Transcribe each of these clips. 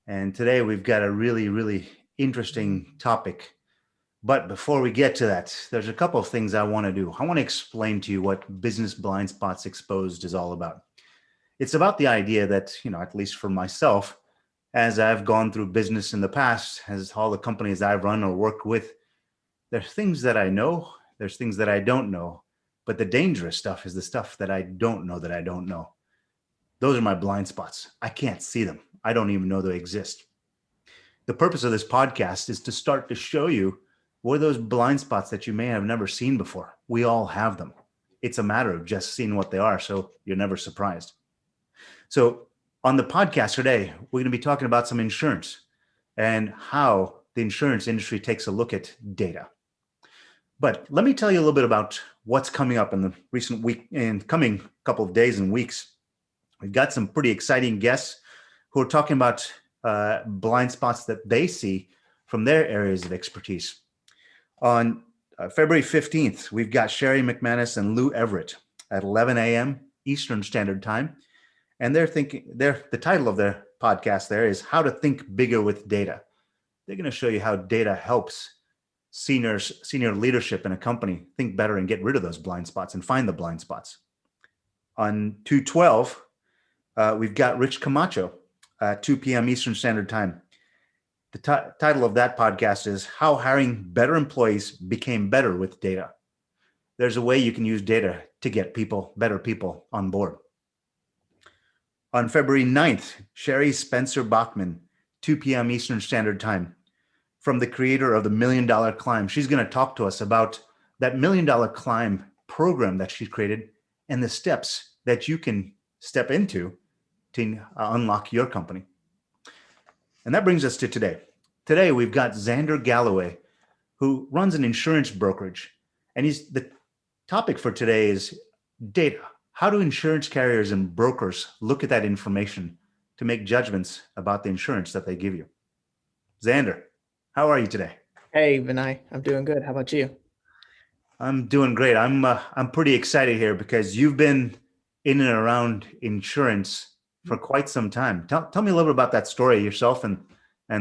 And today we've got a really, really interesting topic. But before we get to that, there's a couple of things I want to do. I want to explain to you what Business Blind Spots Exposed is all about. It's about the idea that, at least for myself, as I've gone through business in the past, as all the companies I've run or worked with, there's things that I know, there's things that I don't know. But the dangerous stuff is the stuff that I don't know that I don't know. Those are my blind spots. I can't see them. I don't even know they exist. The purpose of this podcast is to start to show you what are those blind spots that you may have never seen before. We all have them. It's a matter of just seeing what they are so you're never surprised. So on the podcast today, we're going to be talking about some insurance and how the insurance industry takes a look at data. But let me tell you a little bit about what's coming up in the recent week and coming couple of days and weeks. We've got some pretty exciting guests who are talking about blind spots that they see from their areas of expertise. On February 15th, we've got Sherry McManus and Lou Everett at 11 a.m. Eastern Standard Time. And the title of their podcast there is How to Think Bigger with Data. They're going to show you how data helps senior leadership in a company think better and get rid of those blind spots and find the blind spots. On 2/12, we've got Rich Camacho at 2 p.m. Eastern Standard Time. The title of that podcast is How Hiring Better Employees Became Better with Data. There's a way you can use data to get better people on board. On February 9th, Sherry Spencer Bachman, 2 p.m. Eastern Standard Time, from the creator of the $1 Million Climb. She's going to talk to us about that $1 Million Climb program that she's created and the steps that you can step into to unlock your company. And that brings us to today. Today, we've got Xander Galloway, who runs an insurance brokerage. And the topic for today is data. How do insurance carriers and brokers look at that information to make judgments about the insurance that they give you? Xander, how are you today? Hey, Vinay, I'm doing good. How about you? I'm doing great. I'm pretty excited here because you've been in and around insurance for quite some time. Tell me a little bit about that story yourself and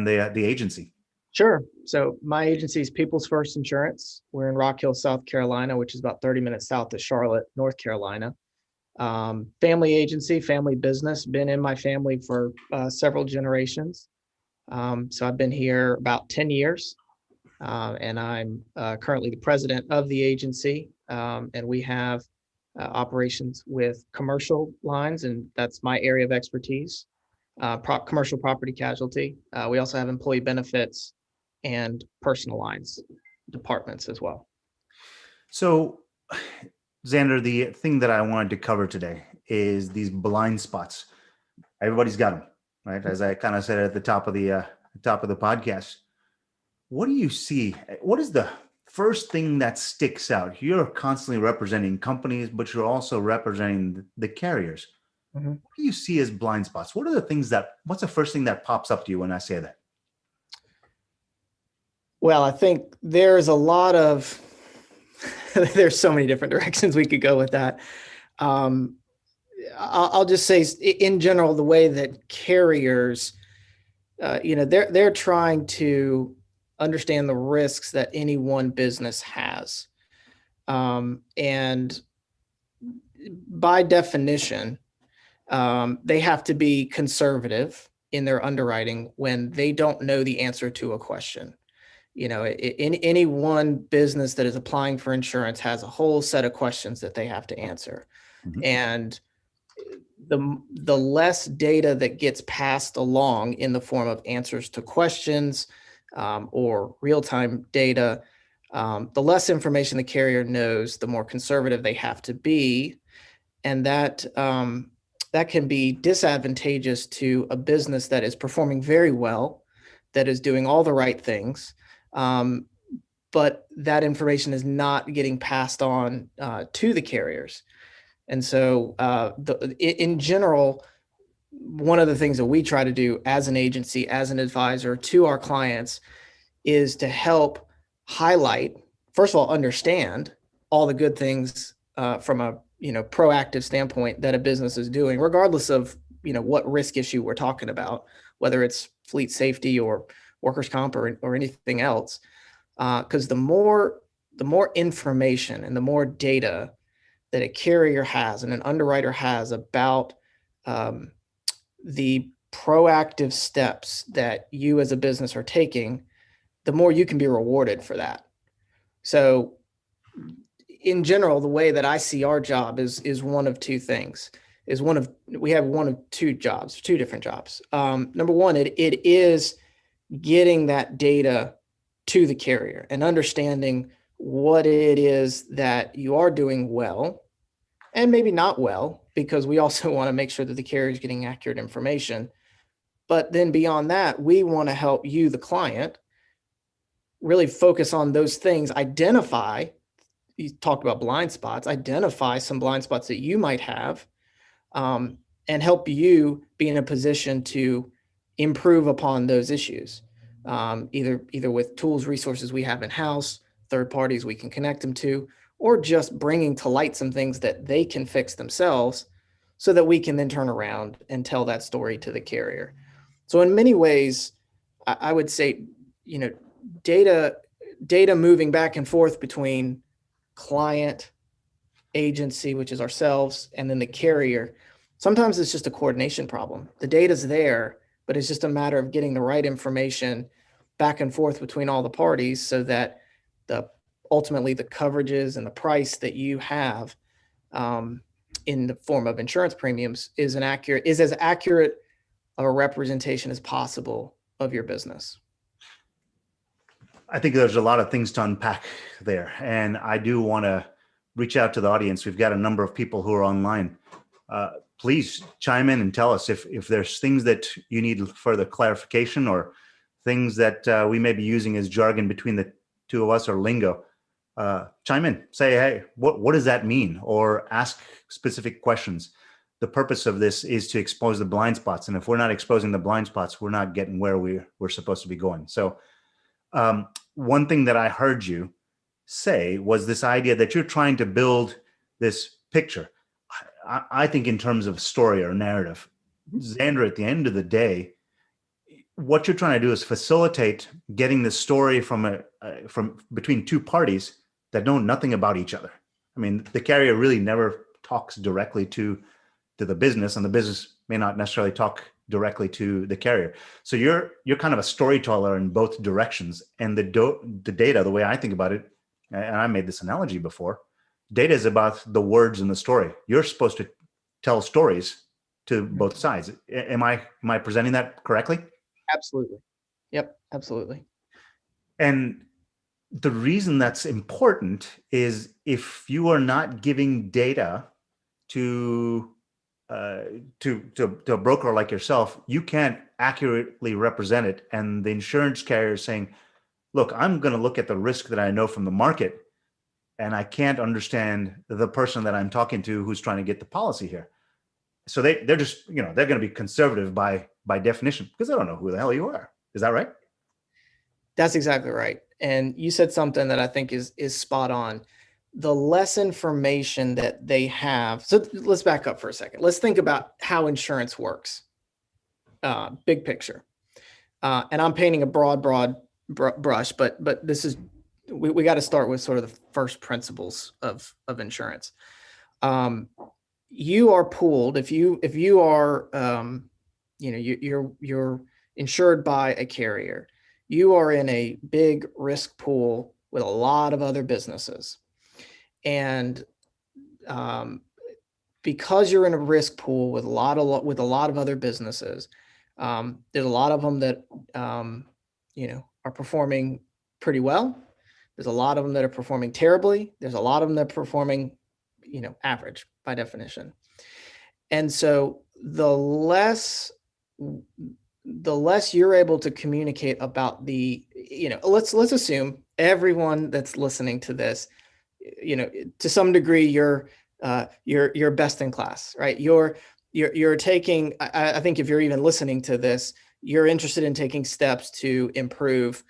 the agency. Sure. So my agency is People's First Insurance. We're in Rock Hill, South Carolina, which is about 30 minutes south of Charlotte, North Carolina. Family agency, family business, been in my family for several generations. So I've been here about 10 years, and I'm currently the president of the agency, and we have operations with commercial lines, and that's my area of expertise, commercial property casualty. We also have employee benefits and personal lines departments as well. So, Xander, the thing that I wanted to cover today is these blind spots. Everybody's got them, right? As I kind of said at the top of the podcast. What do you see? What is the first thing that sticks out? You're constantly representing companies, but you're also representing the carriers. Mm-hmm. What do you see as blind spots? What's the first thing that pops up to you when I say that? Well, I think there's a lot of, there's so many different directions we could go with that. I'll just say in general, the way that carriers, they're trying to understand the risks that any one business has. And by definition, they have to be conservative in their underwriting when they don't know the answer to a question. Any one business that is applying for insurance has a whole set of questions that they have to answer. Mm-hmm. And the less data that gets passed along in the form of answers to questions or real-time data, the less information the carrier knows, the more conservative they have to be. And that can be disadvantageous to a business that is performing very well, that is doing all the right things, but that information is not getting passed on to the carriers. And so in general, one of the things that we try to do as an agency, as an advisor to our clients, is to help highlight, first of all, understand all the good things from a proactive standpoint that a business is doing, regardless of what risk issue we're talking about, whether it's fleet safety or workers' comp or anything else. Because the more information and the more data that a carrier has and an underwriter has about the proactive steps that you as a business are taking, the more you can be rewarded for that. So in general, the way that I see our job is one of two things. We have one of two jobs, two different jobs. Number one, it is getting that data to the carrier and understanding what it is that you are doing well and maybe not well, because we also want to make sure that the carrier is getting accurate information. But then beyond that, we want to help you, the client, really focus on those things, identify, you talked about blind spots, identify some blind spots that you might have, and help you be in a position to improve upon those issues, either with tools, resources we have in-house, third parties we can connect them to, or just bringing to light some things that they can fix themselves so that we can then turn around and tell that story to the carrier. So in many ways, I would say, data moving back and forth between client, agency, which is ourselves, and then the carrier. Sometimes it's just a coordination problem. The data's there, but it's just a matter of getting the right information back and forth between all the parties so that ultimately the coverages and the price that you have in the form of insurance premiums is as accurate of a representation as possible of your business. I think there's a lot of things to unpack there. And I do want to reach out to the audience. We've got a number of people who are online. Please chime in and tell us if there's things that you need further clarification or things that we may be using as jargon between the two of us or lingo. Chime in, say, hey, what does that mean? Or ask specific questions. The purpose of this is to expose the blind spots. And if we're not exposing the blind spots, we're not getting where we're supposed to be going. So one thing that I heard you say was this idea that you're trying to build this picture. I think in terms of story or narrative, Xander, at the end of the day, what you're trying to do is facilitate getting the story from between two parties that know nothing about each other. I mean, the carrier really never talks directly to the business, and the business may not necessarily talk directly to the carrier. So you're kind of a storyteller in both directions. And the data, the way I think about it, and I made this analogy before, data is about the words in the story. You're supposed to tell stories to both sides. Am I presenting that correctly? Absolutely. Yep, absolutely. And the reason that's important is if you are not giving data to a broker like yourself, you can't accurately represent it. And the insurance carrier is saying, look, I'm going to look at the risk that I know from the market, and I can't understand the person that I'm talking to who's trying to get the policy here. So they're just, they're going to be conservative by definition because they don't know who the hell you are. Is that right? That's exactly right. And you said something that I think is spot on. The less information that they have. So let's back up for a second. Let's think about how insurance works. Big picture. And I'm painting a broad brush, but this is, we got to start with sort of the first principles of insurance. You are pooled if you are, you're insured by a carrier. You are in a big risk pool with a lot of other businesses. And because you're in a risk pool with a lot of other businesses, there's a lot of them that are performing pretty well. There's a lot of them that are performing terribly. There's a lot of them that are performing, average by definition. And so the less you're able to communicate about let's assume everyone that's listening to this, to some degree, you're best in class, right? You're taking, I think if you're even listening to this, you're interested in taking steps to improve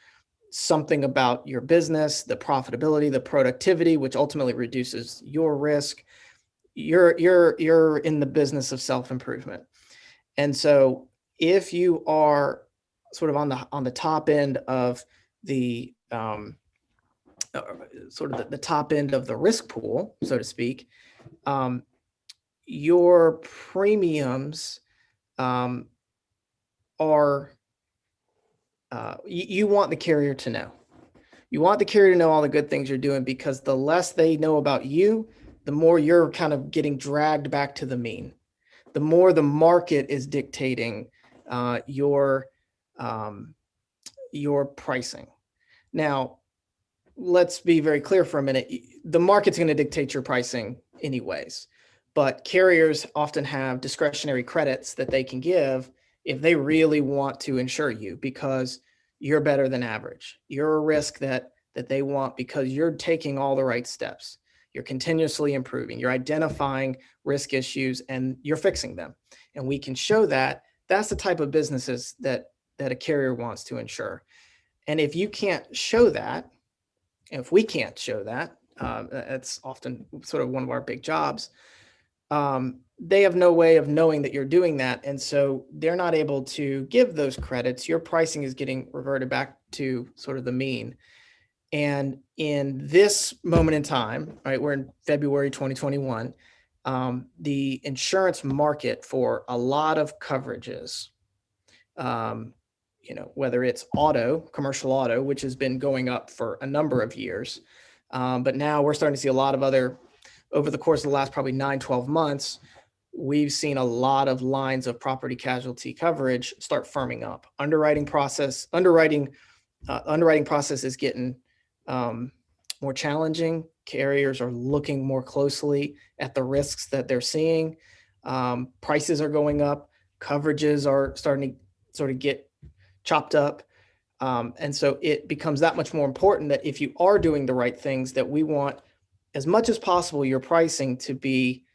something about your business, the profitability, the productivity, which ultimately reduces your risk. You're in the business of self-improvement. And so if you are sort of on the top end of the sort of the top end of the risk pool, so to speak, um, your premiums um, are you want the carrier to know. You want the carrier to know all the good things you're doing, because the less they know about you, the more you're kind of getting dragged back to the mean. The more the market is dictating uh, your um, your pricing. Now, let's be very clear for a minute. The market's going to dictate your pricing anyways, but carriers often have discretionary credits that they can give if they really want to insure you, because you're better than average. You're a risk that they want because you're taking all the right steps. You're continuously improving. You're identifying risk issues and you're fixing them. And we can show that. That's the type of businesses that a carrier wants to insure. And if you can't show that, if we can't show that, that's often sort of one of our big jobs. They have no way of knowing that you're doing that. And so they're not able to give those credits. Your pricing is getting reverted back to sort of the mean. And in this moment in time, right, we're in February 2021, the insurance market for a lot of coverages, whether it's auto, commercial auto, which has been going up for a number of years. But now we're starting to see a lot of other, over the course of the last probably 9-12 months, we've seen a lot of lines of property casualty coverage start firming up. Underwriting process is getting more challenging. Carriers are looking more closely at the risks that they're seeing. Prices are going up. Coverages are starting to sort of get chopped up. And so it becomes that much more important that if you are doing the right things, that we want, as much as possible, your pricing to be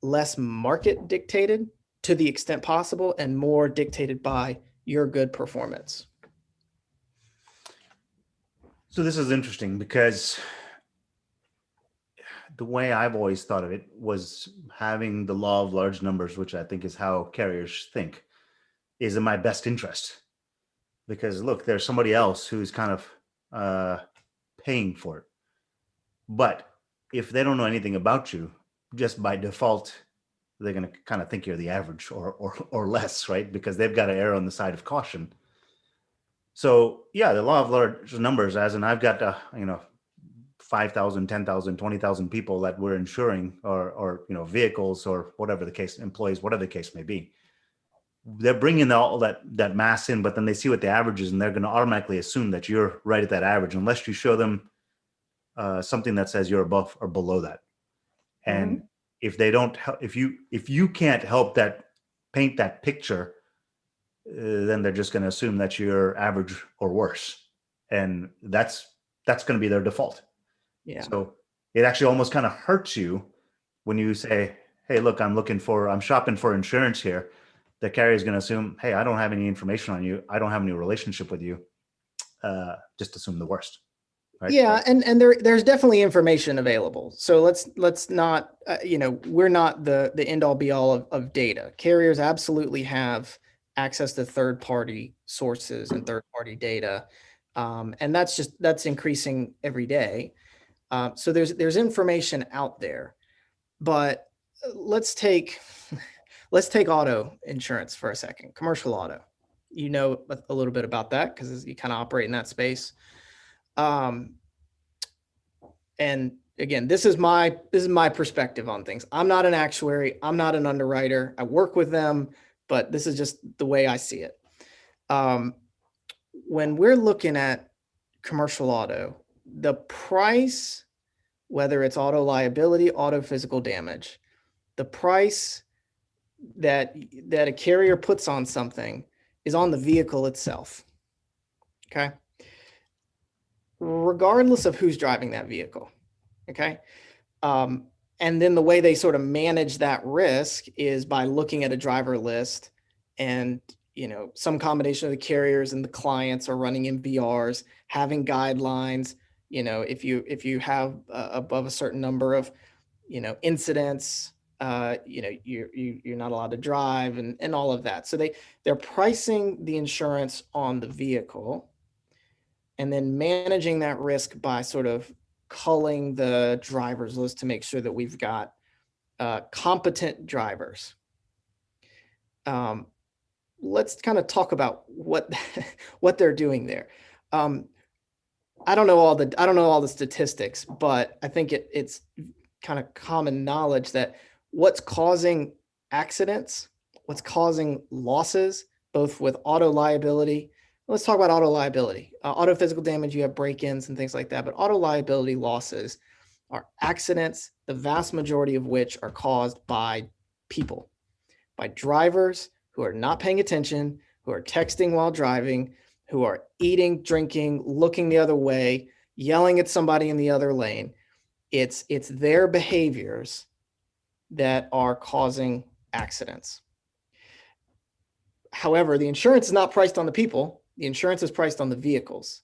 less market dictated to the extent possible and more dictated by your good performance. So this is interesting because the way I've always thought of it was having the law of large numbers, which I think is how carriers think, is in my best interest. Because look, there's somebody else who's kind of paying for it. But if they don't know anything about you, just by default, they're going to kind of think you're the average or less, right? Because they've got to err on the side of caution. So yeah, the law of large numbers, as in I've got 5,000, 10,000, 20,000 people that we're insuring, or vehicles, or whatever the case, employees, whatever the case may be. They're bringing all that mass in, but then they see what the average is, and they're going to automatically assume that you're right at that average, unless you show them something that says you're above or below that. And if they don't, if you can't help that paint that picture, then they're just going to assume that you're average or worse, and that's going to be their default. Yeah. So it actually almost kind of hurts you when you say, "Hey, look, I'm shopping for insurance here." The carrier is going to assume, "Hey, I don't have any information on you. I don't have any relationship with you. Just assume the worst." Right? Yeah, and there's definitely information available. So let's not we're not the end all be all of data. Carriers absolutely have access to third party sources and third party data, and that's increasing every day. So there's information out there, but let's take auto insurance for a second. Commercial auto, a little bit about that because you kind of operate in that space. And again, this is my perspective on things. I'm not an actuary. I'm not an underwriter. I work with them, but this is just the way I see it. When we're looking at commercial auto, the price, whether it's auto liability, auto physical damage, the price that a carrier puts on something is on the vehicle itself. Okay. Regardless of who's driving that vehicle. Okay. And then the way they sort of manage that risk is by looking at a driver list, and, some combination of the carriers and the clients are running MVRs, having guidelines. If you have above a certain number of, incidents, you're not allowed to drive and all of that. So they're pricing the insurance on the vehicle and then managing that risk by sort of culling the drivers list to make sure that we've got competent drivers. Let's kind of talk about what what they're doing there. I don't know all the statistics, but I think it's kind of common knowledge that what's causing accidents, what's causing losses, both with auto liability. Let's talk about auto liability. Auto physical damage, you have break-ins and things like that, but auto liability losses are accidents, the vast majority of which are caused by people, by drivers who are not paying attention, who are texting while driving, who are eating, drinking, looking the other way, yelling at somebody in the other lane. It's their behaviors that are causing accidents. However, the insurance is not priced on the people. The insurance is priced on the vehicles.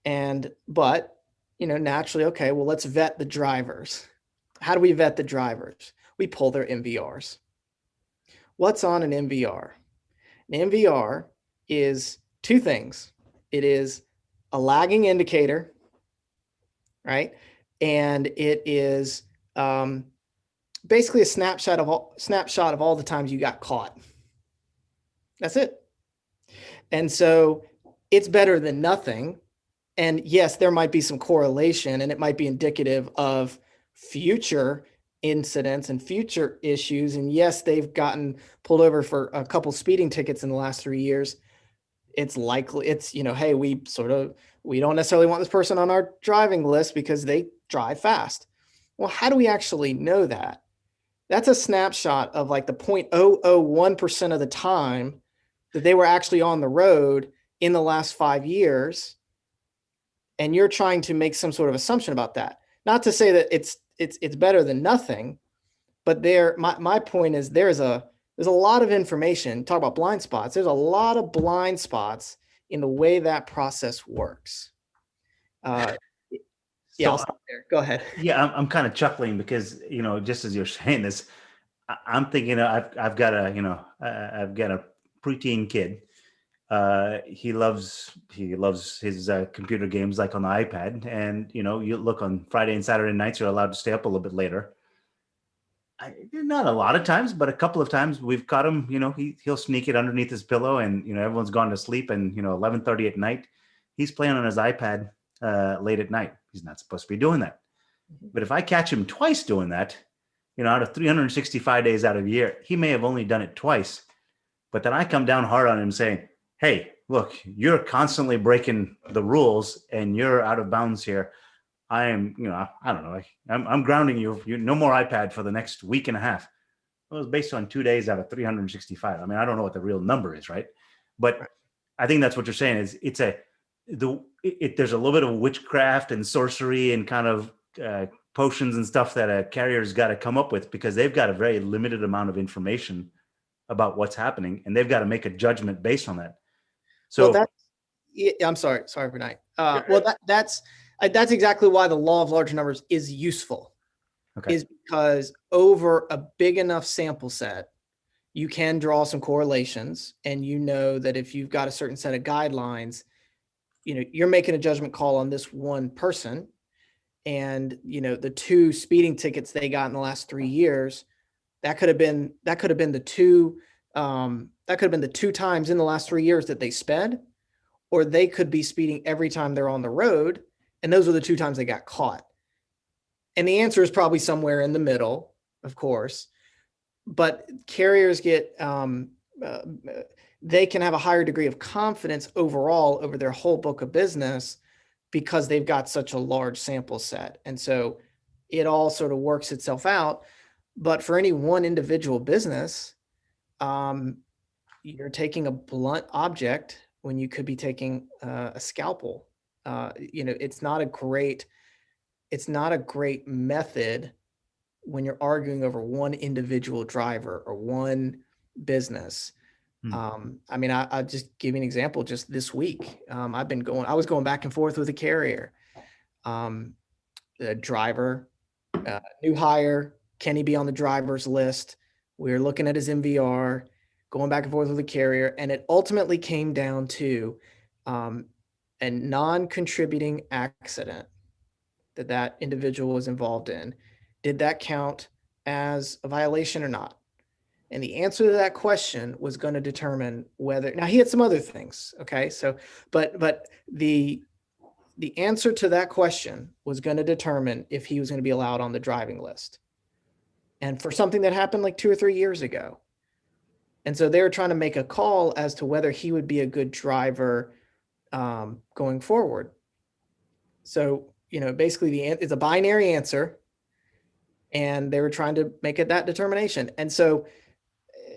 But naturally, okay, well, let's vet the drivers. How do we vet the drivers? We pull their MVRs. What's on an MVR? An MVR is two things. It is a lagging indicator, right? And it is basically a snapshot of all the times you got caught. That's it. And so it's better than nothing. And yes, there might be some correlation, and it might be indicative of future incidents and future issues. And yes, they've gotten pulled over for a couple speeding tickets in the last 3 years. It's likely hey, we don't necessarily want this person on our driving list because they drive fast. Well, how do we actually know that? That's a snapshot of like the 0.001% of the time that they were actually on the road in the last 5 years. And you're trying to make some sort of assumption about that. Not to say that it's better than nothing, but my point is there's a lot of information. Talk about blind spots. There's a lot of blind spots in the way that process works. Yeah, I'll stop there. Go ahead. Yeah, I'm kind of chuckling because just as you're saying this, I'm thinking I've got a preteen kid. He loves his computer games like on the iPad, and you look on Friday and Saturday nights, you're allowed to stay up a little bit later. Not a lot of times, but a couple of times we've caught him. He'll sneak it underneath his pillow, and everyone's gone to sleep, and 11:30 at night, he's playing on his iPad late at night. He's not supposed to be doing that. But if I catch him twice doing that, out of 365 days out of the year, he may have only done it twice. But then I come down hard on him saying, hey, look, you're constantly breaking the rules and you're out of bounds here. I am, I don't know. I'm grounding you. No more iPad for the next week and a half. It was based on 2 days out of 365. I mean, I don't know what the real number is, right? But I think that's what you're saying is there's a little bit of witchcraft and sorcery and kind of potions and stuff that a carrier's got to come up with because they've got a very limited amount of information about what's happening, and they've got to make a judgment based on that. So I'm sorry, Vinay. Well, that's exactly why the law of large numbers is useful. Okay. Is because over a big enough sample set, you can draw some correlations, and that if you've got a certain set of guidelines, you're making a judgment call on this one person, and the 2 speeding tickets they got in the last 3 years, that could have been the 2 times in the last 3 years that they sped, or they could be speeding every time they're on the road, and those are the 2 times they got caught. And the answer is probably somewhere in the middle, of course, but carriers get they can have a higher degree of confidence overall over their whole book of business because they've got such a large sample set. And so it all sort of works itself out. But for any one individual business, you're taking a blunt object when you could be taking a scalpel. It's not a great method when you're arguing over one individual driver or one business. I mean, I'll just give you an example. Just this week, I was going back and forth with a carrier, the driver, new hire, Can he be on the driver's list? We were looking at his MVR, going back and forth with the carrier, and it ultimately came down to a non-contributing accident that individual was involved in. Did that count as a violation or not? And the answer to that question was going to determine whether, now he had some other things. Okay. So, but the answer to that question was going to determine if he was going to be allowed on the driving list. And for something that happened like 2 or 3 years ago. And so they were trying to make a call as to whether he would be a good driver going forward. So, basically it's a binary answer, and they were trying to make it that determination. And so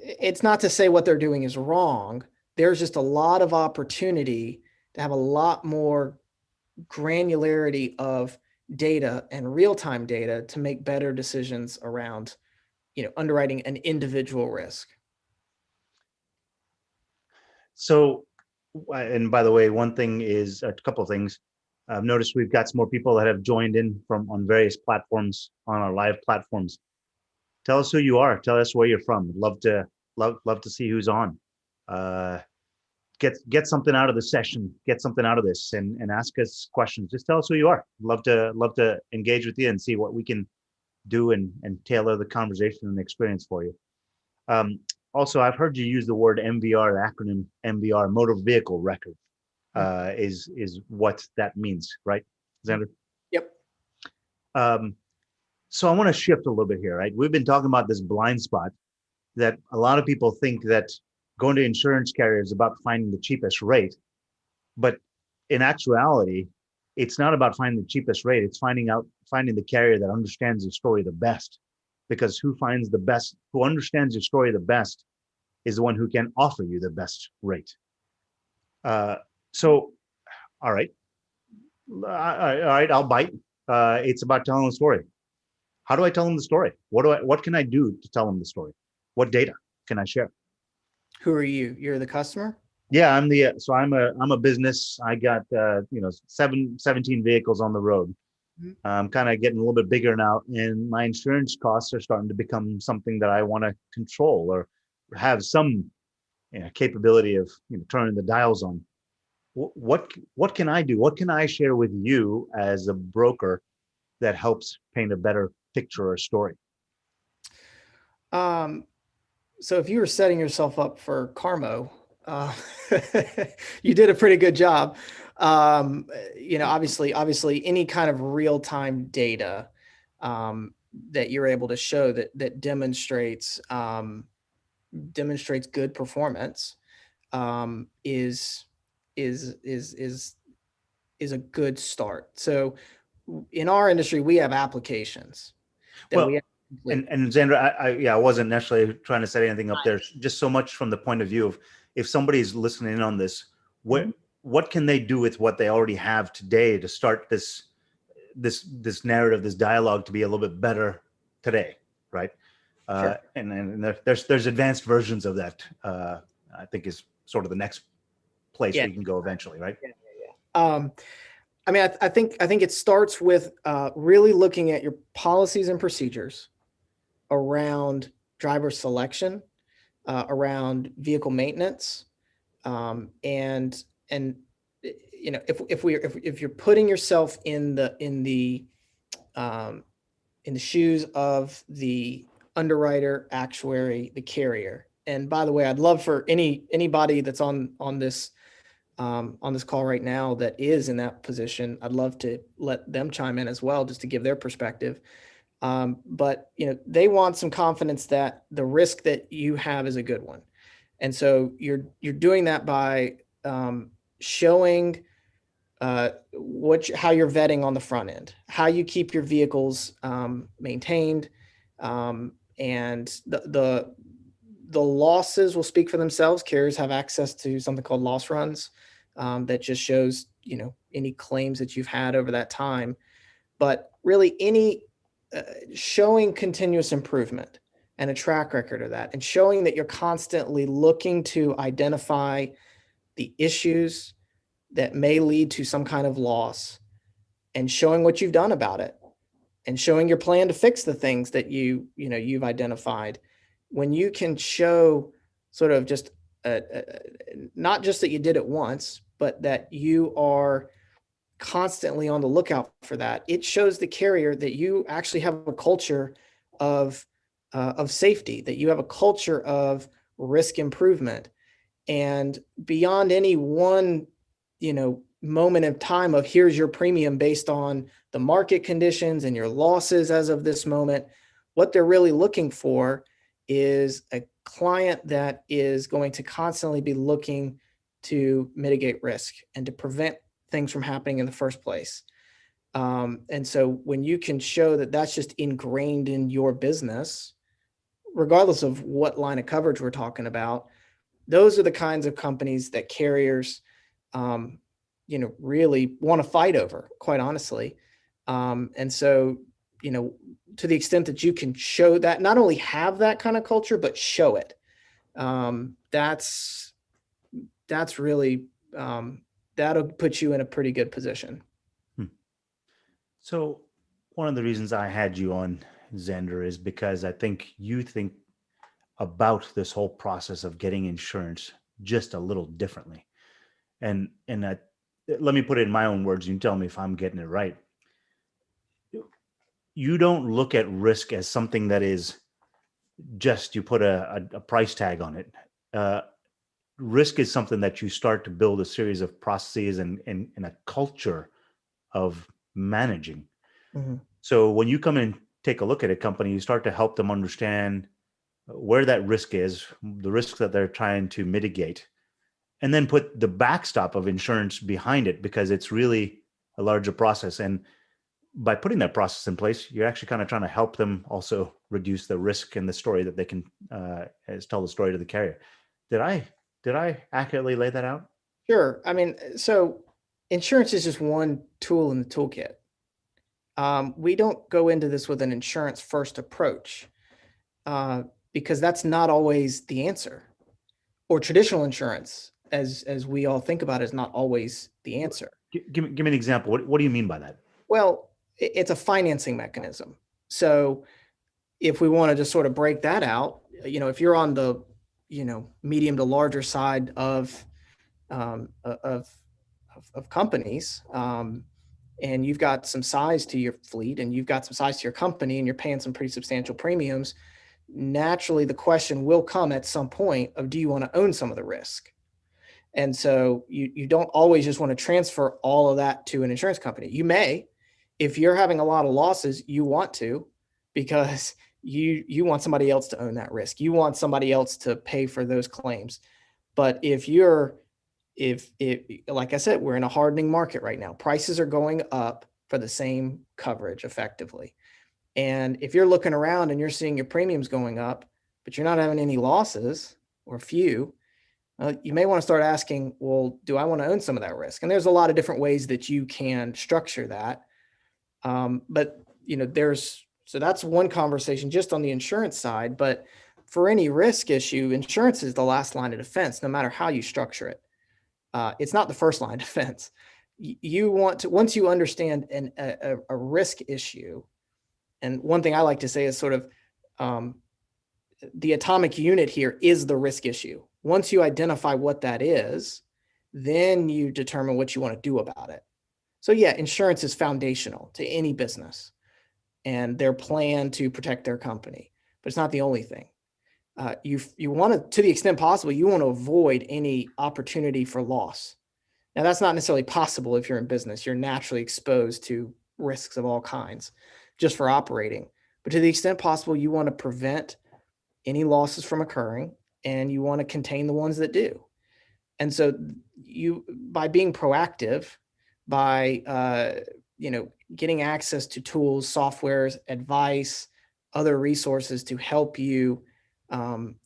it's not to say what they're doing is wrong. There's just a lot of opportunity to have a lot more granularity of data and real-time data to make better decisions around, underwriting an individual risk. So, and by the way, one thing is a couple of things. I've noticed we've got some more people that have joined in from on various platforms, on our live platforms. Tell us who you are. Tell us where you're from. Love to see who's on. Get something out of the session. Get something out of this, and ask us questions. Just tell us who you are. Love to engage with you and see what we can do and tailor the conversation and experience for you. Also, I've heard you use the word MVR, the acronym MVR, motor vehicle record, is what that means, right, Xander? Yep. So I want to shift a little bit here, right? We've been talking about this blind spot that a lot of people think that going to insurance carriers is about finding the cheapest rate. But in actuality, it's not about finding the cheapest rate. It's finding the carrier that understands your story the best. Because who understands your story the best is the one who can offer you the best rate. So, all right, I'll bite. It's about telling the story. How do I tell them the story? What can I do to tell them the story? What data can I share? Who are you? You're the customer? Yeah, I'm a business. I got 17 vehicles on the road. I'm kind of getting a little bit bigger now, and my insurance costs are starting to become something that I want to control or have some capability of turning the dials on. What can I do? What can I share with you as a broker that helps paint a better picture or story? So if you were setting yourself up for Carmo, you did a pretty good job. Obviously any kind of real-time data that you're able to show that demonstrates good performance is a good start. So in our industry, we have applications that we have. And Xander, I wasn't necessarily trying to set anything up there. Just so much from the point of view of if somebody's listening in on this, what can they do with what they already have today to start this narrative, this dialogue to be a little bit better today, right? Sure. And there's advanced versions of that. I think is sort of the next place we can go eventually, right? Yeah. I think it starts with really looking at your policies and procedures around driver selection, around vehicle maintenance, and if you're putting yourself in the shoes of the underwriter, actuary, the carrier. And by the way, I'd love for anybody that's on this call right now that is in that position, I'd love to let them chime in as well, just to give their perspective. But they want some confidence that the risk that you have is a good one. And so you're doing that by showing how you're vetting on the front end, how you keep your vehicles maintained, and the losses will speak for themselves. Carriers have access to something called loss runs that just shows any claims that you've had over that time. But really, any showing continuous improvement and a track record of that, and showing that you're constantly looking to identify the issues that may lead to some kind of loss, and showing what you've done about it, and showing your plan to fix the things that you've identified. When you can show sort of just not just that you did it once, but that you are constantly on the lookout for that, it shows the carrier that you actually have a culture of safety, that you have a culture of risk improvement. And beyond any one, moment of time of here's your premium based on the market conditions and your losses as of this moment, what they're really looking for is a client that is going to constantly be looking to mitigate risk and to prevent things from happening in the first place. And so when you can show that that's just ingrained in your business, regardless of what line of coverage we're talking about, those are the kinds of companies that carriers, really want to fight over, quite honestly. And so, to the extent that you can show that, not only have that kind of culture, but show it, that's really, that'll put you in a pretty good position. So one of the reasons I had you on, Xander, is because I think you think about this whole process of getting insurance just a little differently. And let me put it in my own words. You can tell me if I'm getting it right. You don't look at risk as something that is just you put a price tag on it. Risk is something that you start to build a series of processes and a culture of managing. Mm-hmm. So when you come and take a look at a company, you start to help them understand where that risk is, the risks that they're trying to mitigate, and then put the backstop of insurance behind it, because it's really a larger process. And by putting that process in place, you're actually kind of trying to help them also reduce the risk and the story that they can tell the story to the carrier. Did I accurately lay that out? Sure. I mean, so insurance is just one tool in the toolkit. We don't go into this with an insurance first approach, because that's not always the answer. Or traditional insurance, as we all think about, is not always the answer. Give me an example. What do you mean by that? Well, it's a financing mechanism. So if we want to just sort of break that out, if you're on the, medium to larger side of companies, and you've got some size to your fleet and you've got some size to your company and you're paying some pretty substantial premiums, naturally the question will come at some point of, do you want to own some of the risk? And so you don't always just want to transfer all of that to an insurance company. You may, if you're having a lot of losses, you want to, because you want somebody else to own that risk. You want somebody else to pay for those claims. But if like I said, we're in a hardening market right now. Prices are going up for the same coverage effectively. And if you're looking around and you're seeing your premiums going up, but you're not having any losses or few, you may want to start asking, well, do I want to own some of that risk? And there's a lot of different ways that you can structure that. But so that's one conversation just on the insurance side. But for any risk issue, insurance is the last line of defense, no matter how you structure it. It's not the first line of defense. You want to, once you understand a risk issue, and one thing I like to say is sort of the atomic unit here is the risk issue. Once you identify what that is, then you determine what you want to do about it. So yeah, insurance is foundational to any business and their plan to protect their company, but it's not the only thing. You want to the extent possible, you want to avoid any opportunity for loss. Now, that's not necessarily possible if you're in business. You're naturally exposed to risks of all kinds just for operating. But to the extent possible, you want to prevent any losses from occurring, and you want to contain the ones that do. And so by being proactive, by getting access to tools, softwares, advice, other resources to help you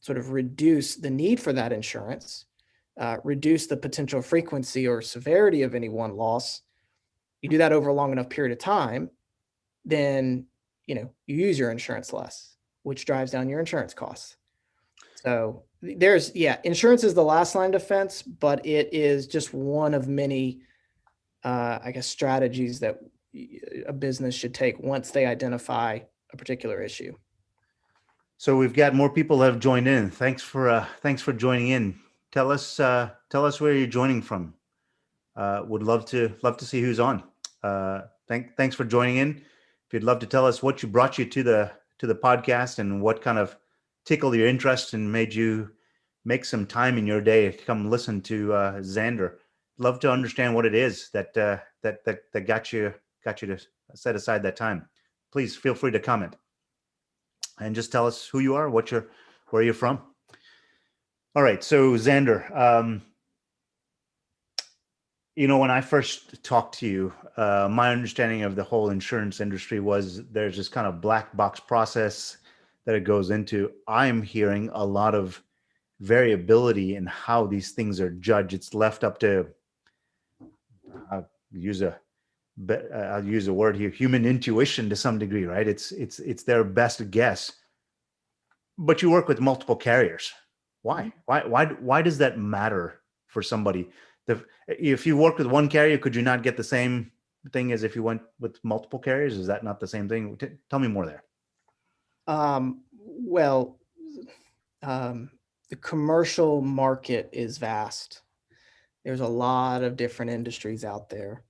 sort of reduce the need for that insurance, reduce the potential frequency or severity of any one loss, you do that over a long enough period of time, then you use your insurance less, which drives down your insurance costs. So insurance is the last line of defense, but it is just one of many, strategies that a business should take once they identify a particular issue. So we've got more people that have joined in. Thanks for joining in. Tell us where you're joining from. Would love to see who's on. Thanks for joining in. If you'd love to tell us what brought you to the podcast and what kind of tickled your interest and made you make some time in your day to come listen to Xander. Love to understand what it is that got you to set aside that time. Please feel free to comment and just tell us who you are, where you're from. All right, so Xander, when I first talked to you, my understanding of the whole insurance industry was there's this kind of black box process that it goes into. I'm hearing a lot of variability in how these things are judged. It's left up to, I'll use a word here, human intuition to some degree, right? It's their best guess. But you work with multiple carriers. Why? Why does that matter for somebody? If you work with one carrier, could you not get the same thing as if you went with multiple carriers? Is that not the same thing? Tell me more there. The commercial market is vast. There's a lot of different industries out there.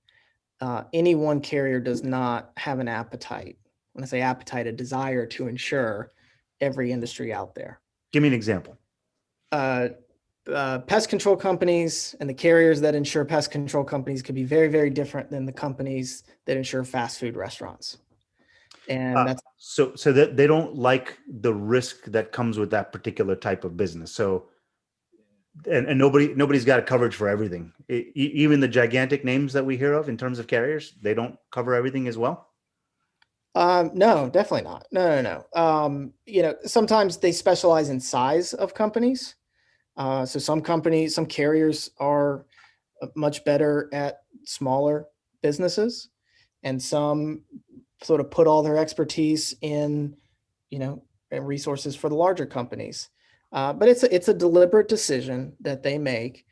Any one carrier does not have an appetite. When I say appetite, a desire to insure every industry out there. Give me an example. Pest control companies and the carriers that insure pest control companies could be very, very different than the companies that insure fast food restaurants. And that's so that they don't like the risk that comes with that particular type of business. So, and nobody's got a coverage for everything. Even the gigantic names that we hear of in terms of carriers, they don't cover everything as well. No, definitely not. No. Sometimes they specialize in size of companies. So some carriers are much better at smaller businesses, and some sort of put all their expertise in, and resources for the larger companies. But it's a deliberate decision that they make,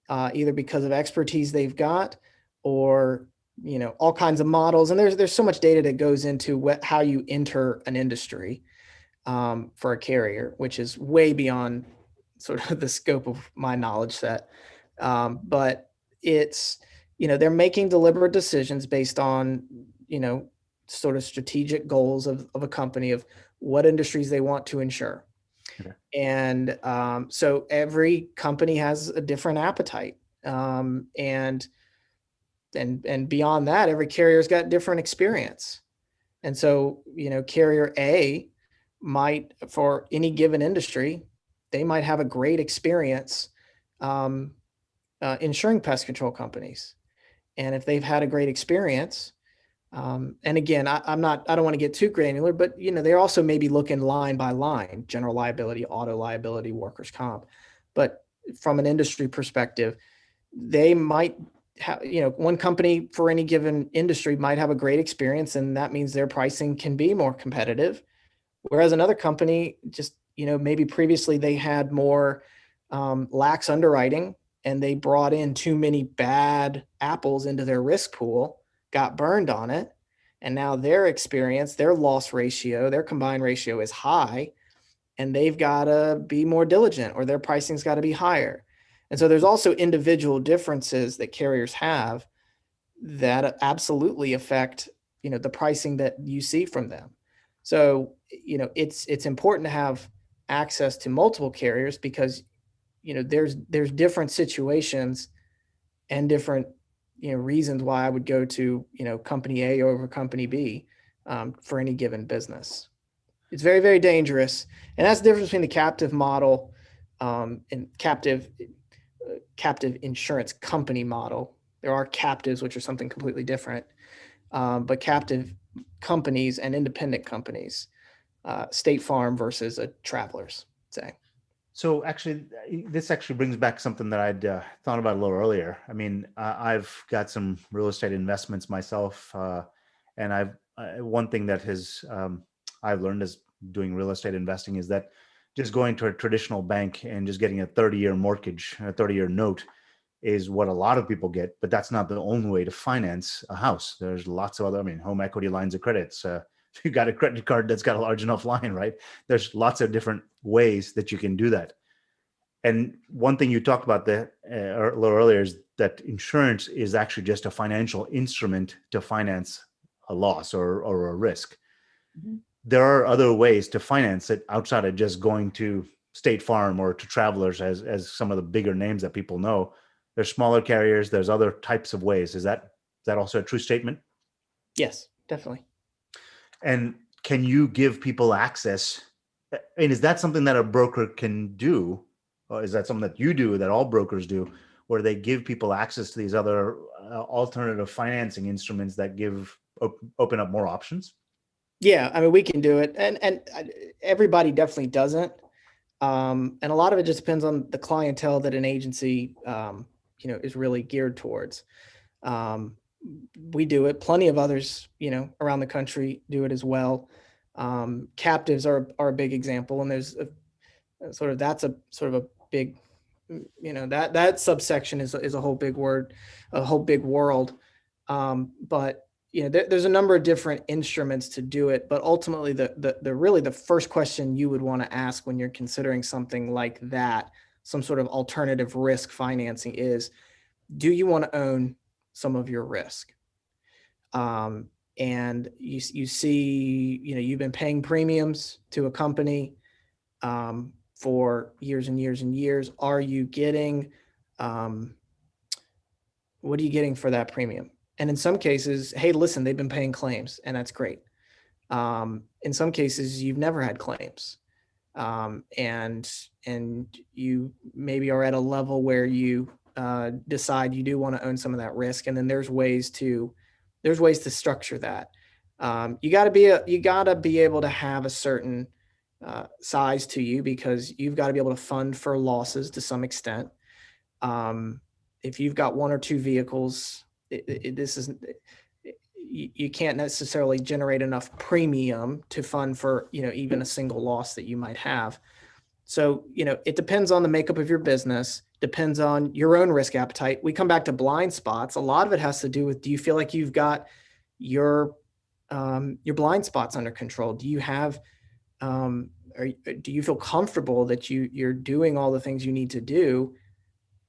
either because of expertise they've got, or all kinds of models. And there's so much data that goes into how you enter an industry for a carrier, which is way beyond sort of the scope of my knowledge set. But it's, they're making deliberate decisions based on, sort of strategic goals of a company, of what industries they want to insure. Okay. And so every company has a different appetite. And beyond that, every carrier's got different experience. And so, carrier A might, for any given industry, they might have a great experience insuring pest control companies. And if they've had a great experience, and again, I don't want to get too granular, but they're also maybe looking line by line: general liability, auto liability, workers' comp. But from an industry perspective, they might have, one company for any given industry might have a great experience, and that means their pricing can be more competitive. Whereas another company just, maybe previously they had more lax underwriting, and they brought in too many bad apples into their risk pool, got burned on it, and now their experience, their loss ratio, their combined ratio is high, and they've got to be more diligent, or their pricing's got to be higher. And so there's also individual differences that carriers have that absolutely affect, the pricing that you see from them. So, it's important to have access to multiple carriers, because, there's different situations and different, reasons why I would go to, company A over company B for any given business. It's very, very dangerous. And that's the difference between the captive model and captive insurance company model. There are captives, which are something completely different, but captive companies and independent companies, State Farm versus a Travelers, say. So actually, this actually brings back something that I'd thought about a little earlier. I mean, I've got some real estate investments myself, and one thing that I've learned as doing real estate investing is that just going to a traditional bank and just getting a 30-year mortgage, a 30-year note, is what a lot of people get, but that's not the only way to finance a house. There's lots of other, I mean, home equity lines of credits. If you got a credit card that's got a large enough line, right? There's lots of different ways that you can do that. And one thing you talked about a little earlier is that insurance is actually just a financial instrument to finance a loss or a risk. Mm-hmm. There are other ways to finance it outside of just going to State Farm or to Travelers as some of the bigger names that people know. There's smaller carriers. There's other types of ways. Is that also a true statement? Yes, definitely. And can you give people access? And is that something that a broker can do? Or is that something that you do, that all brokers do, where they give people access to these other alternative financing instruments that open up more options? Yeah, I mean, we can do it. And everybody definitely doesn't. And a lot of it just depends on the clientele that an agency, is really geared towards. We do it. Plenty of others, around the country do it as well. Captives are a big example, and there's that's a sort of a big, that subsection is a whole big word, a whole big world. But there's a number of different instruments to do it, but ultimately the first question you would want to ask when you're considering something like that, some sort of alternative risk financing, is, do you want to own some of your risk? And you see, you've been paying premiums to a company for years and years and years. Are you getting, what are you getting for that premium? And in some cases, hey, listen, they've been paying claims, and that's great. In some cases, you've never had claims. And you maybe are at a level where you decide you do want to own some of that risk. And then there's ways to structure that. You gotta be able to have a certain size to you, because you've got to be able to fund for losses to some extent. If you've got one or two vehicles, you can't necessarily generate enough premium to fund for, even a single loss that you might have. So, it depends on the makeup of your business, depends on your own risk appetite. We come back to blind spots. A lot of it has to do with, do you feel like you've got your blind spots under control? Do you have, or do you feel comfortable that you're doing all the things you need to do?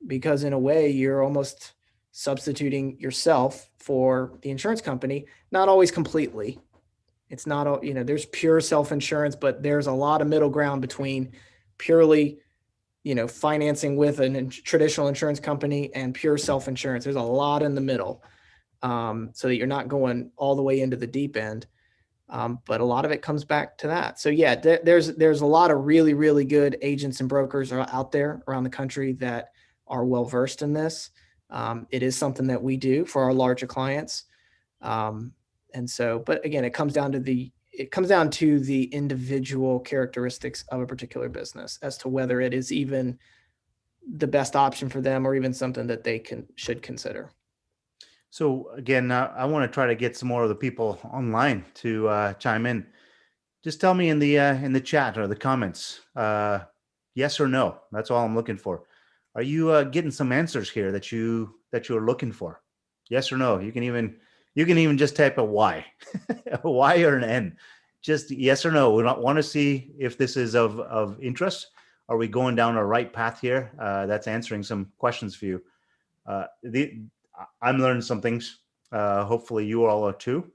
Because in a way, you're almost substituting yourself for the insurance company, not always completely. It's not, there's pure self-insurance, but there's a lot of middle ground between purely, financing with a traditional insurance company and pure self-insurance. There's a lot in the middle, so that you're not going all the way into the deep end. But a lot of it comes back to that. So yeah, there's a lot of really, really good agents and brokers are out there around the country that are well-versed in this. It is something that we do for our larger clients. And so, but again, it comes down to the individual characteristics of a particular business as to whether it is even the best option for them, or even something that they should consider. So again, I want to try to get some more of the people online to chime in. Just tell me in the chat or the comments, yes or no. That's all I'm looking for. Are you getting some answers here that you're looking for? Yes or no? You can even just type a Y, a Y or an N. Just yes or no. We don't want to see if this is of interest. Are we going down a right path here? That's answering some questions for you. I'm learning some things. Hopefully you all are too.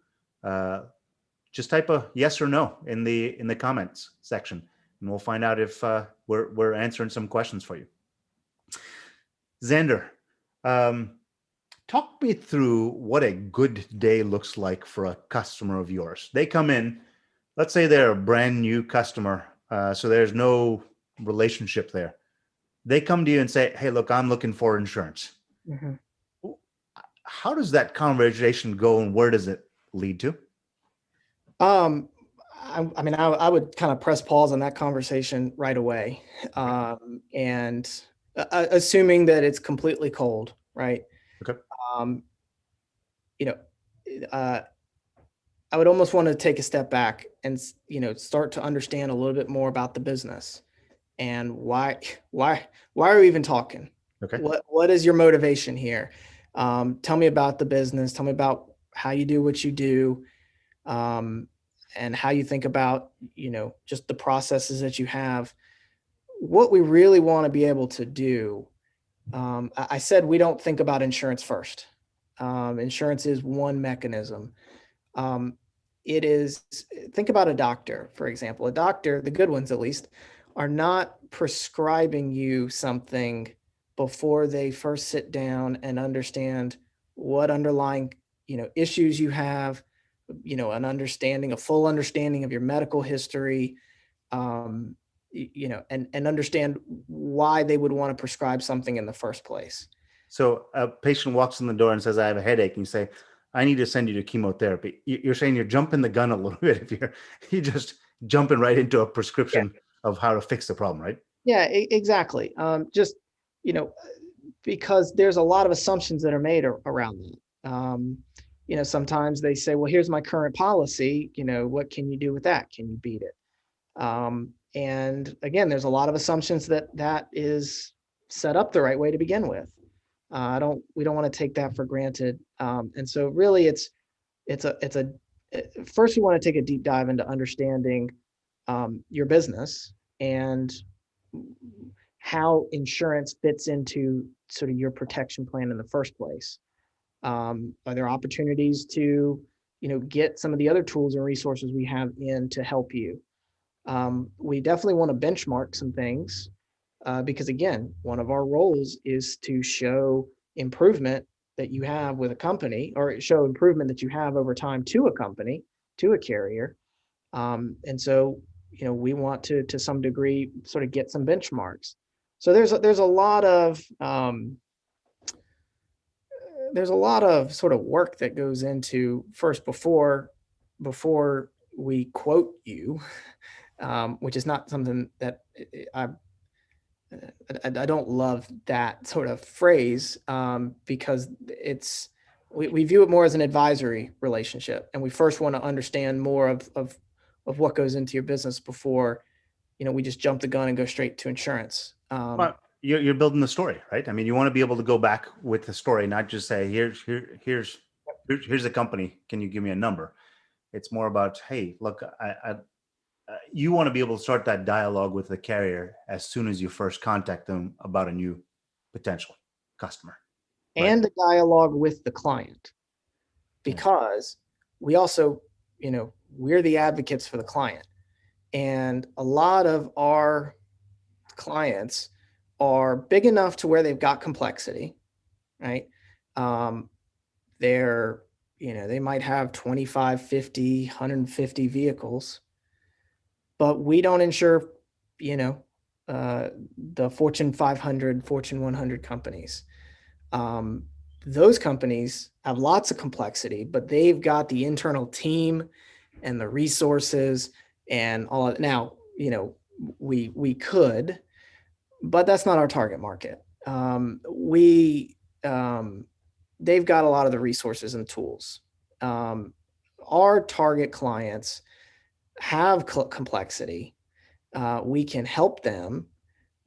Just type a yes or no in the comments section, and we'll find out if we're answering some questions for you. Xander, talk me through what a good day looks like for a customer of yours. They come in, let's say they're a brand new customer, so there's no relationship there. They come to you and say, hey, look, I'm looking for insurance. Mm-hmm. How does that conversation go, and where does it lead to? I would kind of press pause on that conversation right away. And assuming that it's completely cold, right? Okay. I would almost want to take a step back and, start to understand a little bit more about the business and why are we even talking, Okay. What is your motivation here? Tell me about the business. Tell me about how you do what you do, um, and how you think about, just the processes that you have. What we really want to be able to do. I said we don't think about insurance first. Insurance is one mechanism. Um, it is, think about a doctor, for example. A doctor, the good ones at least, are not prescribing you something before they first sit down and understand what underlying, issues you have, a full understanding of your medical history, um, and understand why they would want to prescribe something in the first place. So a patient walks in the door and says, I have a headache. And you say, I need to send you to chemotherapy. You're saying you're jumping the gun a little bit if you're just jumping right into a prescription of how to fix the problem, right? Yeah, exactly. Just, you know, because there's a lot of assumptions that are made around that. Sometimes they say, well, here's my current policy. What can you do with that? Can you beat it? And again, there's a lot of assumptions that is set up the right way to begin with. We don't want to take that for granted. And so really first we want to take a deep dive into understanding your business and how insurance fits into sort of your protection plan in the first place. Are there opportunities to, get some of the other tools and resources we have in to help you? We definitely want to benchmark some things because, again, one of our roles is to show improvement that you have with a company, or show improvement that you have over time to a company, to a carrier. And so, we want to some degree, sort of get some benchmarks. So there's a lot of sort of work that goes into first before we quote you, which is not something that I I don't love that sort of phrase, because we view it more as an advisory relationship, and we first want to understand more of what goes into your business before, we just jump the gun and go straight to insurance. Well, you're building the story, right? I mean, you want to be able to go back with the story, not just say, here's the company. Can you give me a number? It's more about, hey, look, you want to be able to start that dialogue with the carrier as soon as you first contact them about a new potential customer. Right. And the dialogue with the client, Yeah. because we also, we're the advocates for the client. And a lot of our clients are big enough to where they've got complexity, right? They're, they might have 25, 50, 150 vehicles, but we don't insure, the Fortune 500, Fortune 100 companies. Those companies have lots of complexity, but they've got the internal team and the resources and all of it. Now, we could, but that's not our target market. They've got a lot of the resources and tools. Our target clients have complexity. We can help them,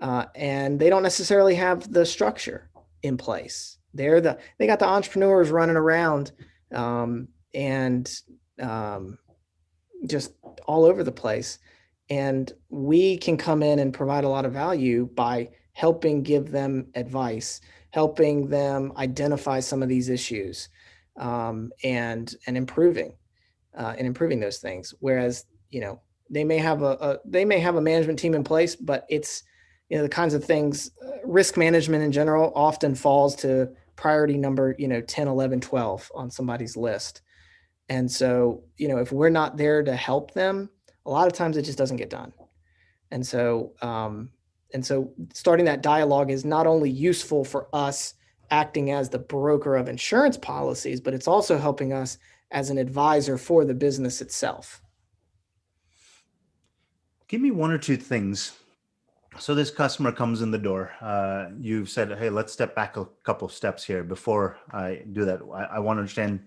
and they don't necessarily have the structure in place. They got the entrepreneurs running around, and just all over the place. And we can come in and provide a lot of value by helping give them advice, helping them identify some of these issues, and improving those things. Whereas, they may have a management team in place, but it's, the kinds of things, risk management in general often falls to priority number, 10, 11, 12 on somebody's list. And so, if we're not there to help them, a lot of times it just doesn't get done. And so, starting that dialogue is not only useful for us acting as the broker of insurance policies, but it's also helping us as an advisor for the business itself. Give me one or two things. So this customer comes in the door. You've said, hey, let's step back a couple of steps here before I do that. I want to understand,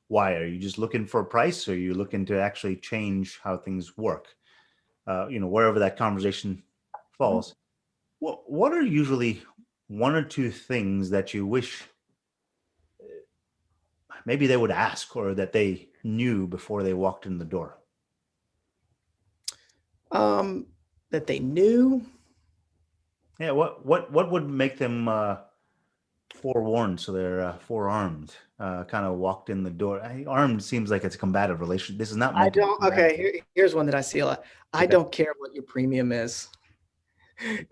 why are you just looking for a price, or are you looking to actually change how things work? Wherever that conversation falls. What are usually one or two things that you wish maybe they would ask or that they knew before they walked in the door? That they knew. Yeah, what would make them forewarned so they're forearmed? Kind of walked in the door. Armed seems like it's a combative relation. This is not I meant to be don't. combative. Okay, here's one that I see a lot. I Okay. don't care what your premium is.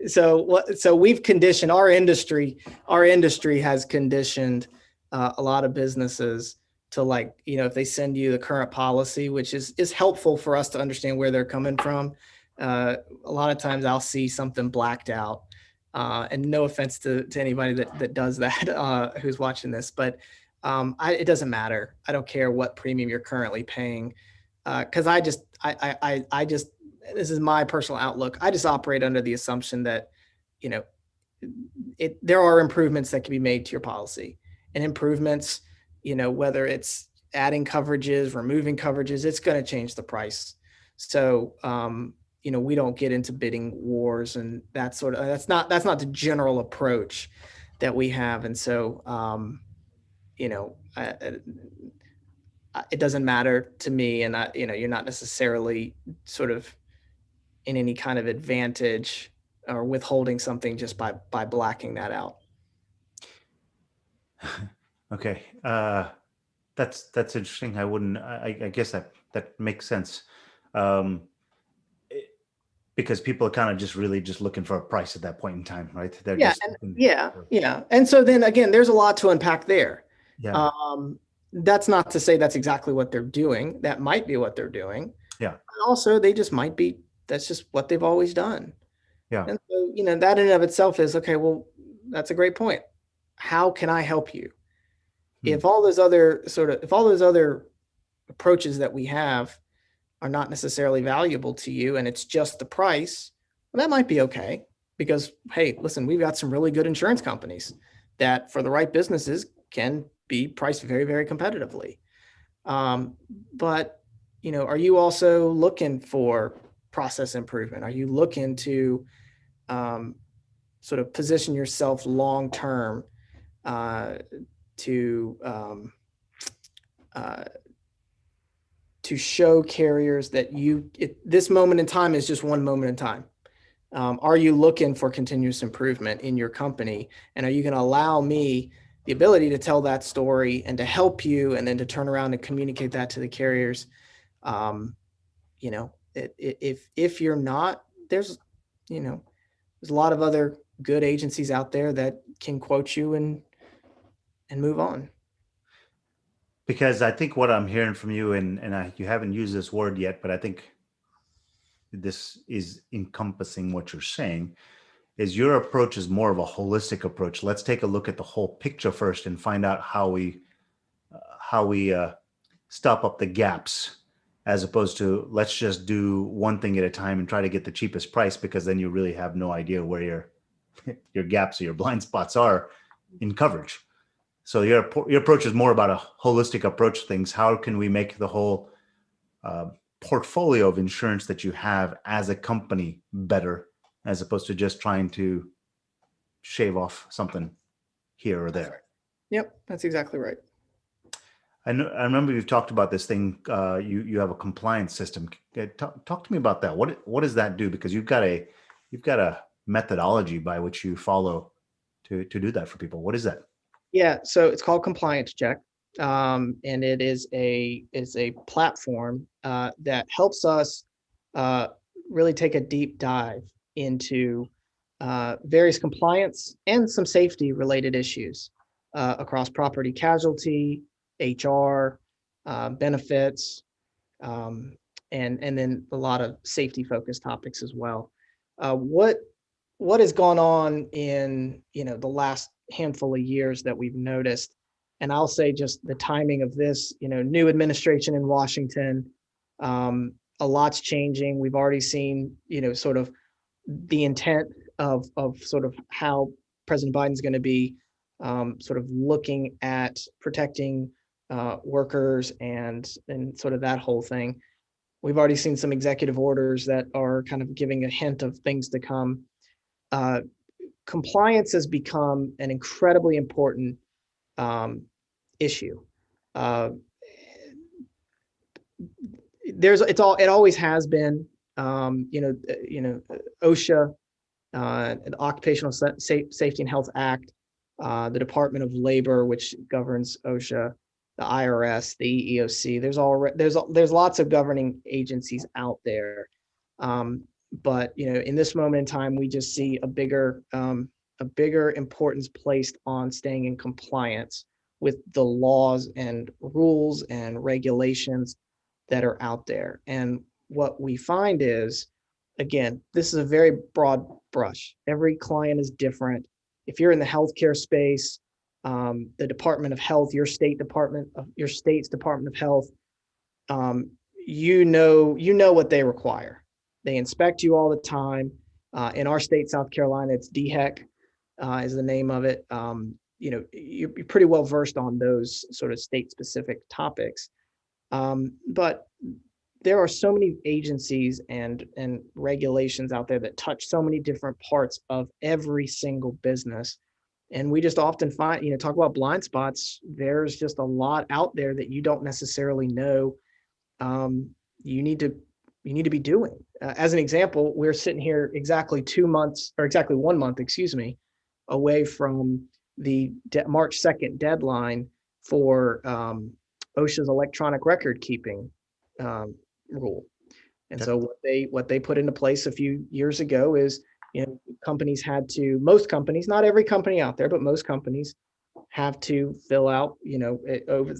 So what? So we've conditioned our industry. Our industry has conditioned a lot of businesses to, like, if they send you the current policy, which is helpful for us to understand where they're coming from. A lot of times I'll see something blacked out, and no offense to anybody that does that who's watching this, but it doesn't matter. I don't care what premium you're currently paying, because I just this is my personal outlook. I just operate under the assumption that, you know, there are improvements that can be made to your policy, and improvements, whether it's adding coverages, removing coverages, it's going to change the price. So, we don't get into bidding wars and that's not the general approach that we have. And so, you know, it doesn't matter to me, and you're not necessarily sort of in any kind of advantage or withholding something just by blacking that out. Okay. That's interesting. I wouldn't. I guess that makes sense. Um, because people are kind of just really just looking for a price at that point in time, right? They're Yeah, just and looking yeah, for, yeah. And so then again, there's a lot to unpack there. yeah, Um, that's not to say that's exactly what they're doing. That might be what they're doing. yeah, Also, they just might be, that's just what they've always done. yeah. And so, that in and of itself is okay. Well, that's a great point. How can I help you? Hmm. If all those other approaches that we have are not necessarily valuable to you and it's just the price, well, that might be okay. Because, hey, listen, we've got some really good insurance companies that for the right businesses can be priced very, very competitively. But, are you also looking for process improvement? Are you looking to sort of position yourself long term uh, to uh, to show carriers that this moment in time is just one moment in time? Are you looking for continuous improvement in your company? And are you going to allow me the ability to tell that story and to help you and then to turn around and communicate that to the carriers? Um, if you're not, there's a lot of other good agencies out there that can quote you and move on. Because I think what I'm hearing from you, and you haven't used this word yet, but I think this is encompassing what you're saying, is your approach is more of a holistic approach. Let's take a look at the whole picture first and find out how we stop up the gaps, as opposed to let's just do one thing at a time and try to get the cheapest price, because then you really have no idea where your gaps or your blind spots are in coverage. So your approach is more about a holistic approach to things. How can we make the whole uh, portfolio of insurance that you have as a company better, as opposed to just trying to shave off something here or That's right. there? Yep, that's exactly right. I remember you've talked about this thing. You have a compliance system. Talk to me about that. What does that do? Because you've got a methodology by which you follow to do that for people. What is that? Yeah, so it's called Compliance Check, and it's a platform that helps us uh, really take a deep dive into various compliance and some safety related issues across property casualty, HR, benefits, um, and then a lot of safety focused topics as well. What has gone on in the last handful of years that we've noticed, and I'll say just the timing of this, new administration in Washington, a lot's changing. We've already seen sort of the intent of sort of how President Biden's going to be sort of looking at protecting workers and sort of that whole thing. We've already seen some executive orders that are kind of giving a hint of things to come. Uh, compliance has become an incredibly important issue. Uh, it always has been. OSHA, the Occupational Safety and Health Act, the Department of Labor, which governs OSHA, the IRS, the EEOC. There's lots of governing agencies out there, but in this moment in time, we just see a bigger importance placed on staying in compliance with the laws and rules and regulations that are out there. And what we find is, again, this is a very broad brush. Every client is different. If you're in the healthcare space, the Department of Health, your state's Department of Health, you know what they require. They inspect you all the time. In our state, South Carolina, it's DHEC is the name of it. You're pretty well versed on those sort of state-specific topics. But there are so many agencies and regulations out there that touch so many different parts of every single business. And we just often find, talk about blind spots, there's just a lot out there that you don't necessarily know you need to be doing. As an example, we're sitting here exactly 1 month, away from the March 2nd deadline for OSHA's electronic record keeping rule. And so what they put into place a few years ago is, most companies, not every company out there, but most companies have to fill out,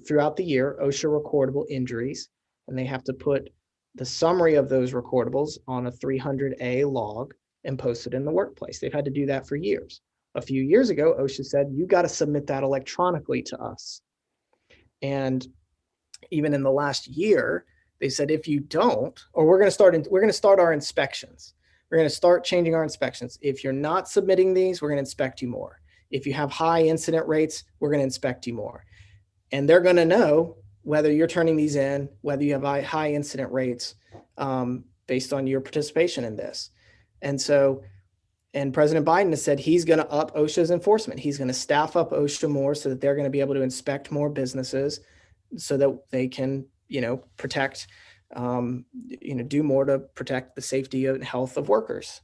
throughout the year, OSHA recordable injuries, and they have to put the summary of those recordables on a 300A log and post it in the workplace. They've had to do that for years. A few years ago, OSHA said, you got to submit that electronically to us. And even in the last year, they said, if you don't, or we're going to start our inspections. We're going to start changing our inspections. If you're not submitting these, we're going to inspect you more. If you have high incident rates, we're going to inspect you more. And they're going to know whether you're turning these in, whether you have high incident rates based on your participation in this. And President Biden has said he's going to up OSHA's enforcement. He's going to staff up OSHA more so that they're going to be able to inspect more businesses so that they can, protect, do more to protect the safety and health of workers,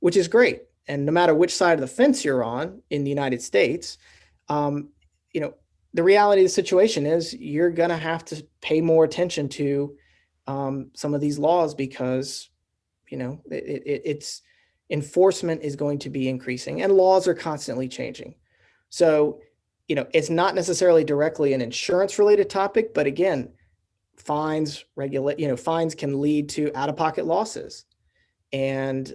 which is great. And no matter which side of the fence you're on in the United States, the reality of the situation is you're going to have to pay more attention to some of these laws because, it's enforcement is going to be increasing and laws are constantly changing. So, it's not necessarily directly an insurance related topic, but again, fines can lead to out-of-pocket losses and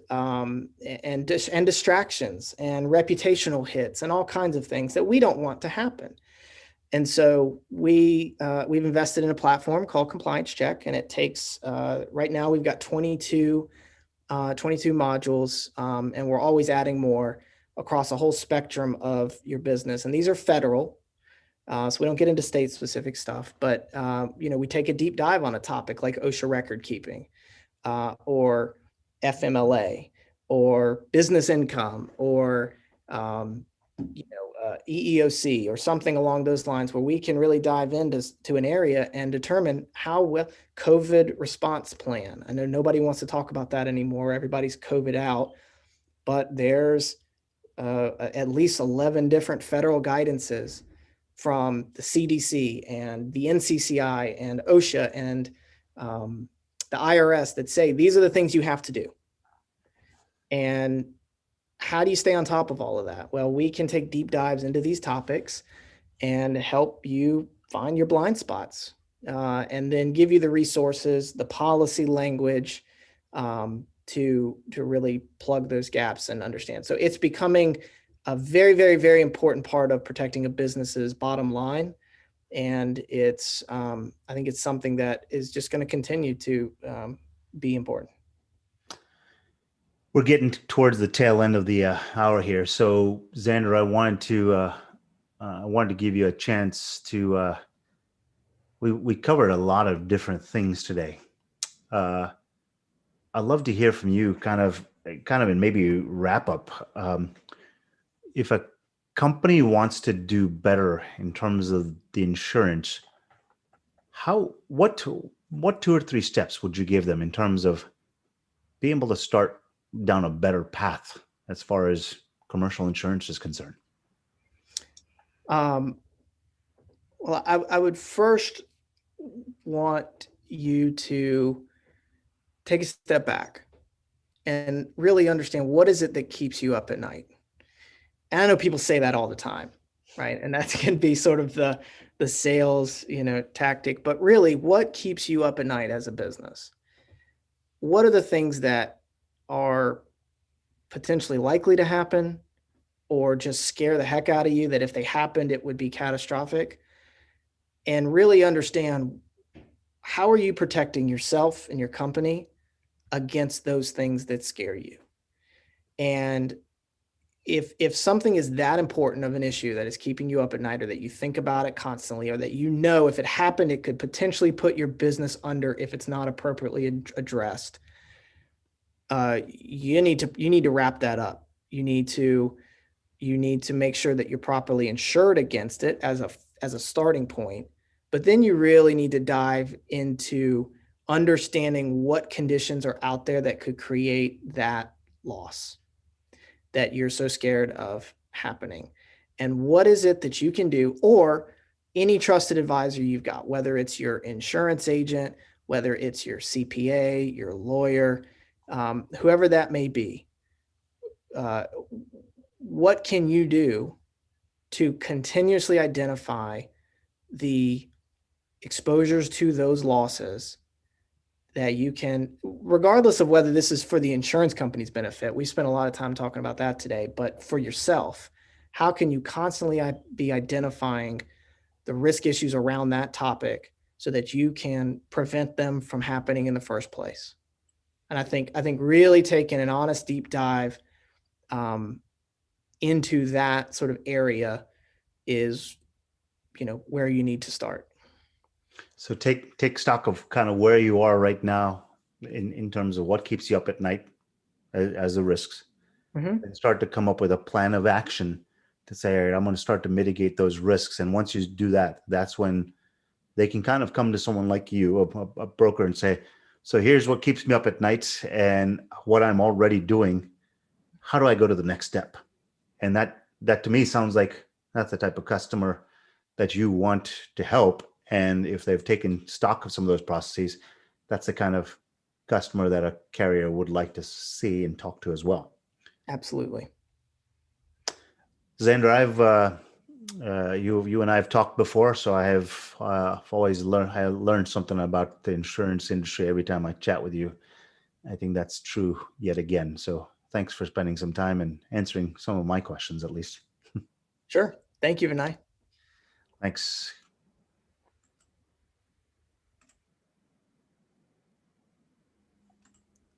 distractions and reputational hits and all kinds of things that we don't want to happen. And so we've invested in a platform called Compliance Check, and it takes right now we've got 22 modules, and we're always adding more across a whole spectrum of your business. And these are federal, so we don't get into state specific stuff, but we take a deep dive on a topic like OSHA record keeping, or FMLA, or business income, or EEOC, or something along those lines, where we can really dive into an area and determine how well COVID response plan. I know nobody wants to talk about that anymore. Everybody's COVID out, but there's at least 11 different federal guidances from the CDC and the NCCI and OSHA and the IRS that say these are the things you have to do. And how do you stay on top of all of that? Well, we can take deep dives into these topics and help you find your blind spots, and then give you the resources, the policy language, to really plug those gaps and understand. So it's becoming a very, very, very important part of protecting a business's bottom line. And it's, I think it's something that is just going to continue to be important. We're getting towards the tail end of the hour here. So Xander, I wanted to give you a chance to, we covered a lot of different things today. I'd love to hear from you kind of kind of, and maybe wrap up. If a company wants to do better in terms of the insurance, what 2 or 3 steps would you give them in terms of being able to start down a better path as far as commercial insurance is concerned? Um, well, I would first want you to take a step back and really understand what is it that keeps you up at night. And I know people say that all the time, right? And that can be sort of the sales, tactic, but really what keeps you up at night as a business? What are the things that are potentially likely to happen or just scare the heck out of you that if they happened, it would be catastrophic? And really understand, how are you protecting yourself and your company against those things that scare you? And if something is that important of an issue that is keeping you up at night, or that you think about it constantly, or that if it happened, it could potentially put your business under if it's not appropriately addressed, you need to wrap that up. You need to make sure that you're properly insured against it as a starting point. But then you really need to dive into understanding what conditions are out there that could create that loss that you're so scared of happening. And what is it that you can do, or any trusted advisor you've got, whether it's your insurance agent, whether it's your CPA, your lawyer, whoever that may be, what can you do to continuously identify the exposures to those losses that you can, regardless of whether this is for the insurance company's benefit. We spent a lot of time talking about that today, but for yourself, how can you constantly be identifying the risk issues around that topic so that you can prevent them from happening in the first place? And I think really taking an honest deep dive into that sort of area is, where you need to start. So take stock of kind of where you are right now in terms of what keeps you up at night as the risks, and start to come up with a plan of action to say, all right, I'm going to start to mitigate those risks. And once you do that, that's when they can kind of come to someone like you, a broker, and say, so here's what keeps me up at night and what I'm already doing. How do I go to the next step? And that to me sounds like that's the type of customer that you want to help. And if they've taken stock of some of those processes, that's the kind of customer that a carrier would like to see and talk to as well. Absolutely. Xander, you and I have talked before, so I have always learned something about the insurance industry every time I chat with you. I think that's true yet again. So thanks for spending some time and answering some of my questions, at least. Sure. Thank you, Vinay. Thanks.